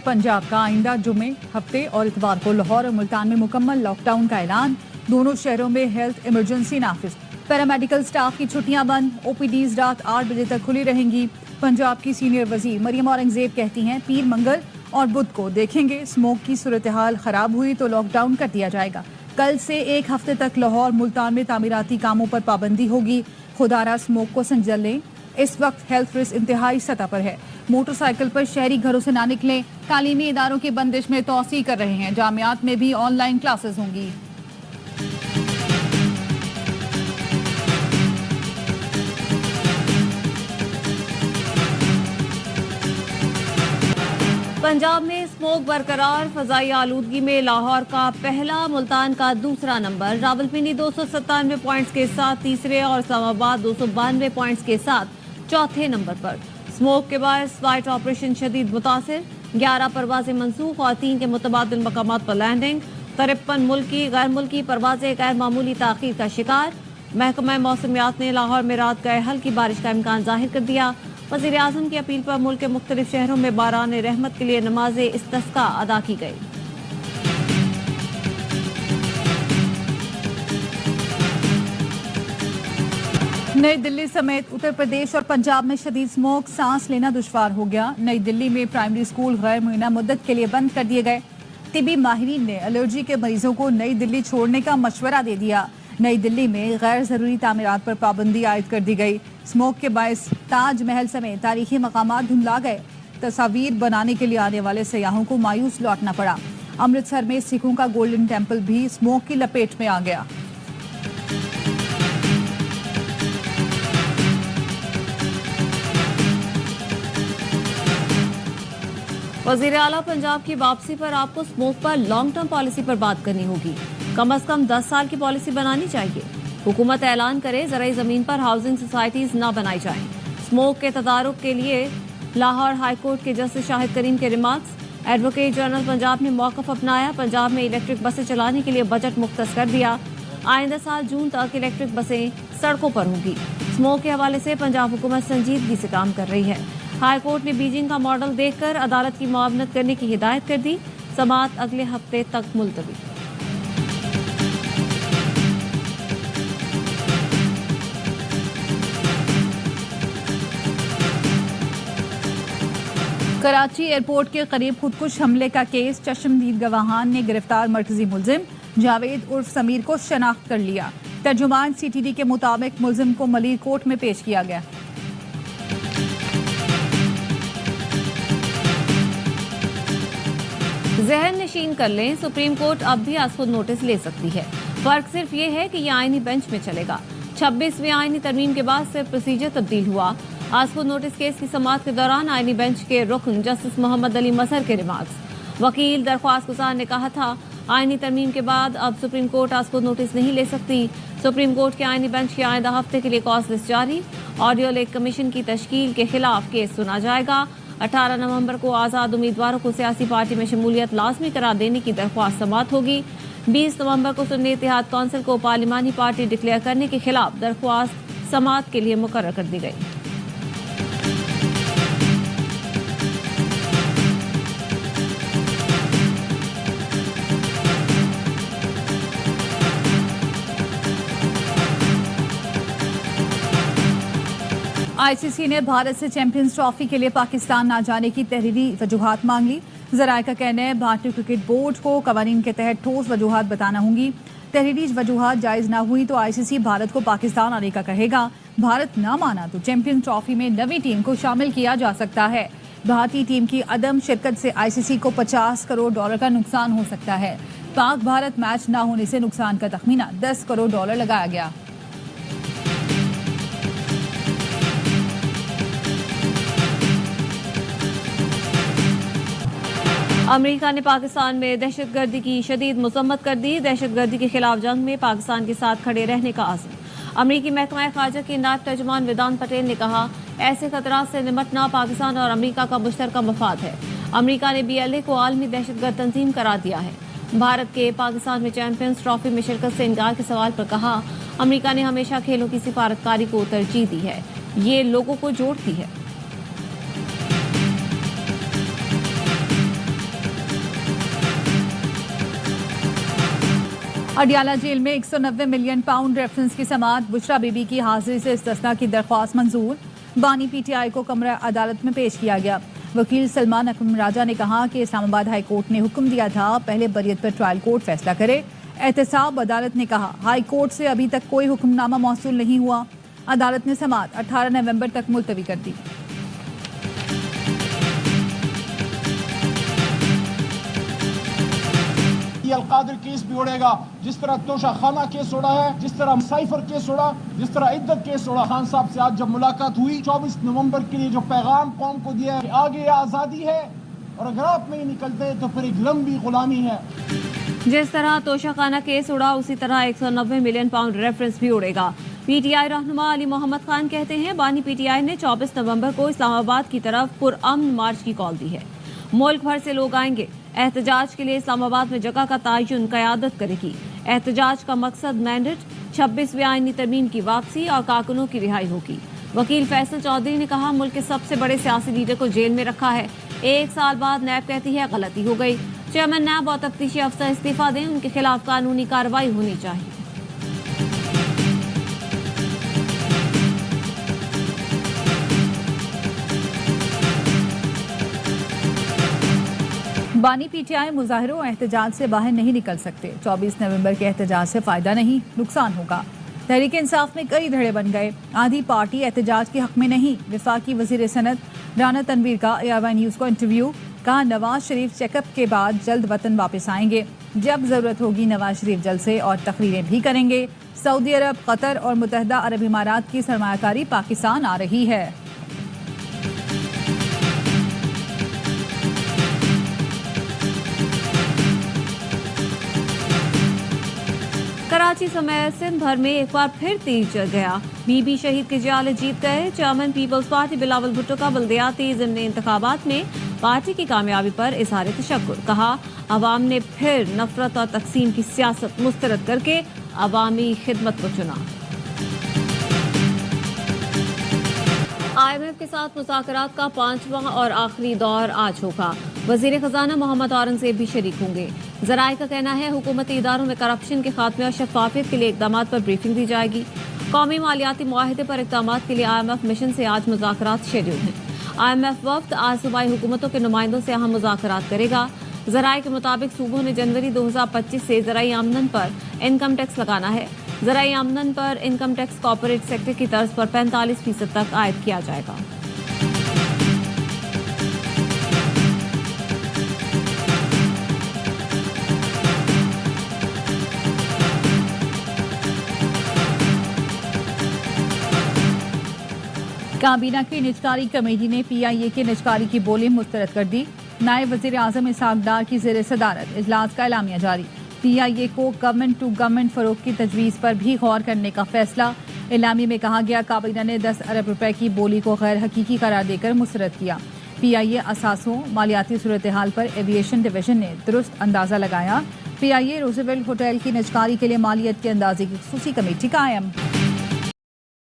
पंजाब का आइंदा जुमे, हफ्ते और इतवार को लाहौर और मुल्तान में मुकम्मल लॉकडाउन का ऐलान। दोनों शहरों में हेल्थ इमरजेंसी नाफिज। पैरामेडिकल स्टाफ की छुट्टियां बंद। ओपीडीज रात 8 बजे तक खुली रहेंगी। पंजाब की सीनियर वजीर मरियम औरंगजेब कहती हैं, पीर, मंगल और बुध को देखेंगे। स्मोक की सूरत हाल खराब हुई तो लॉकडाउन कर दिया जाएगा। कल से एक हफ्ते तक लाहौर मुल्तान में तामीराती कामों पर पाबंदी होगी। खुदारा स्मोक को संजल लें। इस वक्त हेल्थ रिस्क इंतहाई सतह पर है। मोटरसाइकिल पर शहरी घरों से ना निकलें। तालीमी इदारों की बंदिश में तौसी कर रहे हैं। जामियात में भी ऑनलाइन क्लासेस होंगी। पंजाब में स्मोक बरकरार। फजाई आलूदगी में लाहौर का पहला, मुल्तान का दूसरा नंबर। रावलपिंडी 297 पॉइंट्स के साथ तीसरे और इस्लामाबाद 292 पॉइंट्स के साथ चौथे नंबर पर। स्मोक के बायस फ्लाइट ऑपरेशन शदीद मुतासिर। 11 परवाजें मनसूख और 3 के मुतबादिल मकामात पर लैंडिंग। 53 मुल्की गैर मुल्की परवाजें गैर मामूली ताखीर का शिकार। महकमा मौसमियात ने लाहौर में रात गए हल्की बारिश का इम्कान जाहिर कर दिया। वज़ीर आज़म की अपील पर मुल्क के मुख्तलिफ शहरों में बारान रहमत के लिए नमाज इस्तिस्का अदा की गई। नई दिल्ली समेत उत्तर प्रदेश और पंजाब में शदीद स्मोक, सांस लेना दुश्वार हो गया। नई दिल्ली में प्राइमरी स्कूल गैर मुअय्यना मुद्दत के लिए बंद कर दिए गए। तिबी माहिरीन ने एलर्जी के मरीजों को नई दिल्ली छोड़ने का मशवरा दे दिया। नई दिल्ली में गैर जरूरी तामीरात पर पाबंदी आयद कर दी गई। स्मोक के बायस ताजमहल समेत तारीखी मकामात धुंधला गए। तस्वीर बनाने के लिए आने वाले सयाहों को मायूस लौटना पड़ा। अमृतसर में सिखों का गोल्डन टेम्पल भी स्मोक की लपेट में आ गया। वज़ीर आला पंजाब की वापसी पर आपको स्मोक पर लॉन्ग टर्म पॉलिसी पर बात करनी होगी। कम अज कम 10 साल की पॉलिसी बनानी चाहिए। हुकूमत ऐलान करे ज़राई ज़मीन पर हाउसिंग सोसाइटीज न बनाई जाएं। स्मोक के तदारुक के लिए लाहौर हाई कोर्ट के जस्टिस शाहिद करीम के रिमार्क्स। एडवोकेट जनरल पंजाब ने मौक़िफ़ अपनाया। पंजाब में इलेक्ट्रिक बसें चलाने के लिए बजट मुख्तस कर दिया। आइंदा साल जून तक इलेक्ट्रिक बसें सड़कों पर होंगी। स्मोक के हवाले से पंजाब हुकूमत संजीदगी से काम कर रही है। हाई कोर्ट ने बीजिंग का मॉडल देखकर अदालत की मुआवनत करने की हिदायत कर दी। समाअत अगले हफ्ते तक मुलतवी। कराची एयरपोर्ट के करीब खुदकुश हमले का केस। चश्मदीद गवाहान ने गिरफ्तार मरकजी मुलजिम जावेद उर्फ समीर को शनाख्त कर लिया। तर्जुमान सीटीडी के मुताबिक मुलजिम को मलिर कोर्ट में पेश किया गया। जहन नशीन कर लें, सुप्रीम कोर्ट अब भी आज खुद नोटिस ले सकती है। फर्क सिर्फ ये है कि ये आईनी बेंच में चलेगा। 26वीं आईनी तरमीम के बाद सिर्फ प्रोसीजर तब्दील हुआ। आज खुद नोटिस केस की समाअत के दौरान आईनी बेंच के रुकन जस्टिस मोहम्मद अली मजहर के रिमार्क्स। वकील दरख्वास्त गुजार ने कहा था, आईनी तरमीम के बाद अब सुप्रीम कोर्ट आज खुद नोटिस नहीं ले सकती। सुप्रीम कोर्ट के आईनी बेंच के आइंदा हफ्ते के लिए कॉज लिस्ट जारी। ऑडियो लेक कमीशन की तश्कील के खिलाफ केस सुना जाएगा। 18 नवंबर को आज़ाद उम्मीदवारों को सियासी पार्टी में शमूलियत लाजमी करार देने की दरख्वास्त समाअत होगी। 20 नवंबर को सुन्नी इत्तेहाद कौंसिल को पार्लिमानी पार्टी डिक्लेयर करने के खिलाफ दरख्वास्त समाअत के लिए मुकर्रर कर दी गई। आईसीसी ने भारत से चैंपियंस ट्रॉफी के लिए पाकिस्तान न जाने की तहरीरी वजूहात मांग ली। जराये का कहना है, भारतीय क्रिकेट बोर्ड को कवानीन के तहत ठोस वजूहात बताना होंगी। तहरीरी वजूहात जायज न हुई तो आईसीसी भारत को पाकिस्तान आने का कहेगा। भारत न माना तो चैंपियंस ट्रॉफी में नवी टीम को शामिल किया जा सकता है। भारतीय टीम की अदम शिरकत से आईसीसी को $50 करोड़ का नुकसान हो सकता है। पाक भारत मैच न होने से नुकसान का तखमीना $10 करोड़ लगाया गया। अमेरिका ने पाकिस्तान में दहशतगर्दी की शदीद मजम्मत कर दी। दहशतगर्दी के खिलाफ जंग में पाकिस्तान के साथ खड़े रहने का आज़म। अमेरिकी महकमा खारजा के नायब तर्जुमान वेदांत पटेल ने कहा, ऐसे खतरात से निपटना पाकिस्तान और अमेरिका का मुश्तरका मफाद है। अमेरिका ने BLA को आलमी दहशतगर्द तंजीम करार दिया है। भारत के पाकिस्तान में चैंपियंस ट्रॉफी में शिरकत से इनकार के सवाल पर कहा, अमेरिका ने हमेशा खेलों की सिफारतकारी को तरजीह दी है। ये लोगों को जोड़ती है। अडियाला जेल में 190 मिलियन पाउंड रेफरेंस की समाअत, बुशरा बीबी की हाजिरी से इस्तिस्ना की दरख्वास्त मंजूर। बानी पीटीआई को कमरा अदालत में पेश किया गया। वकील सलमान अकरम राजा ने कहा कि इस्लामाबाद हाई कोर्ट ने हुक्म दिया था पहले बरियत पर ट्रायल कोर्ट फैसला करे। एहतसाब अदालत ने कहा हाई कोर्ट से अभी तक कोई हुक्मनामा मौसूल नहीं हुआ। अदालत ने समाअत 18 नवंबर तक मुलतवी कर दी। अलकादिर केस भी उड़ेगा, जिस तरह तोशा खाना केस उड़ा है, जिस तरह साइफर केस उड़ा, जिस तरह इद्दत केस उड़ा। खान साहब से आज जब मुलाकात हुई, 24 नवंबर के लिए जो पैगाम कौम को दिया है, आगे आजादी है और अगर आप नहीं निकलते तो फिर एक लंबी गुलामी है। जिस तरह तोशा खाना केस उड़ा उसी तरह 190 मिलियन पाउंड रेफरेंस भी उड़ेगा। पीटीआई रहनुमा अली मोहम्मद खान कहते हैं बानी पीटीआई ने 24 नवंबर को इस्लामाबाद की तरफ पुरअमन मार्च की कॉल दी है। मुल्क भर से लोग आएंगे। एहतजाज के लिए इस्लामाबाद में जगह का तयन क़यादत करेगी। एहतजाज का मकसद मैंडेट, 26वीं आईनी तरमीम की वापसी और कारकुनों की रिहाई होगी। वकील फैसल चौधरी ने कहा मुल्क के सबसे बड़े सियासी लीडर को जेल में रखा है। 1 साल बाद नैब कहती है गलती हो गई। चेयरमैन नैब और तफ्तीशी अफसर इस्तीफा दें, उनके खिलाफ कानूनी कार्रवाई होनी चाहिए। बानी पीटीआई मुजाहिरों और एहतजाज से बाहर नहीं निकल सकते। 24 नवंबर के एहतजाज से फायदा नहीं, नुकसान होगा। तहरीक इंसाफ में कई धड़े बन गए। आधी पार्टी एहतजाज के हक में नहीं। वफाकी वजीर सनत राना तनवीर का ARY न्यूज़ को इंटरव्यू, कहा नवाज शरीफ चेकअप के बाद जल्द वतन वापस आएंगे। जब जरूरत होगी नवाज शरीफ जलसे और तकरीरें भी करेंगे। सऊदी अरब, कतर और मुत्तहदा अरब इमारात की सरमायाकारी पाकिस्तान आ रही है। कराची समेत सिंध भर में एक बार फिर तीर चल गया। बीबी शहीद के जियाले जीत गए। Chairman people's party Bilawal Bhutto का बल्दियाती ज़िमनी इंतखाबात में पार्टी की कामयाबी पर इज़हार तशक्कुर। कहा अवाम ने फिर नफरत और तकसीम की सियासत मुस्तरद करके अवामी खिदमत को चुना। IMF के साथ मुज़ाकरात का 5वां और आखिरी दौर आज होगा। वज़ीर ख़जाना मोहम्मद औरंगज़ेब भी शरीक होंगे। ज़राए का कहना है हुकूमती इदारों में करप्शन के खात्मे और शफाफियत के लिए इक़दामात पर ब्रीफिंग दी जाएगी। कौमी मालियाती मुआहदे पर इक़दामात के लिए IMF मिशन से आज मुज़ाकरात शेड्यूल हैं। IMF वफ़द आज सूबाई हुकूमतों के नुमाइंदों से अहम मुज़ाकरात करेगा। ज़राए के मुताबिक सूबों ने जनवरी 2025 से ज़राई आमदन पर इनकम टैक्स लगाना है। ज़राई आमदन पर इनकम टैक्स कॉर्पोरेट सेक्टर की तर्ज पर 45% तक आयद किया जाएगा। काबीना की निजकारी कमेटी ने PIA के निजकारी की बोली मुस्तरद कर दी। नायब वज़ीर आज़म इसहाक डार की ज़ेर सदारत इजलास का एलामिया जारी। PIA को गवर्नमेंट टू गवर्नमेंट फरोख्त की तजवीज़ पर भी गौर करने का फैसला। एलामी में कहा गया काबीना ने 10 अरब रुपए की बोली को गैर हकीकी करार देकर मुस्तरद किया। PIA असासों मालियाती सूरत हाल पर एविएशन डिवीजन ने दुरुस्त अंदाज़ा लगाया। PIA रोज़वेल्ट होटल की निजकारी के लिए मालियत के अंदाजे की खुसूसी कमेटी कायम।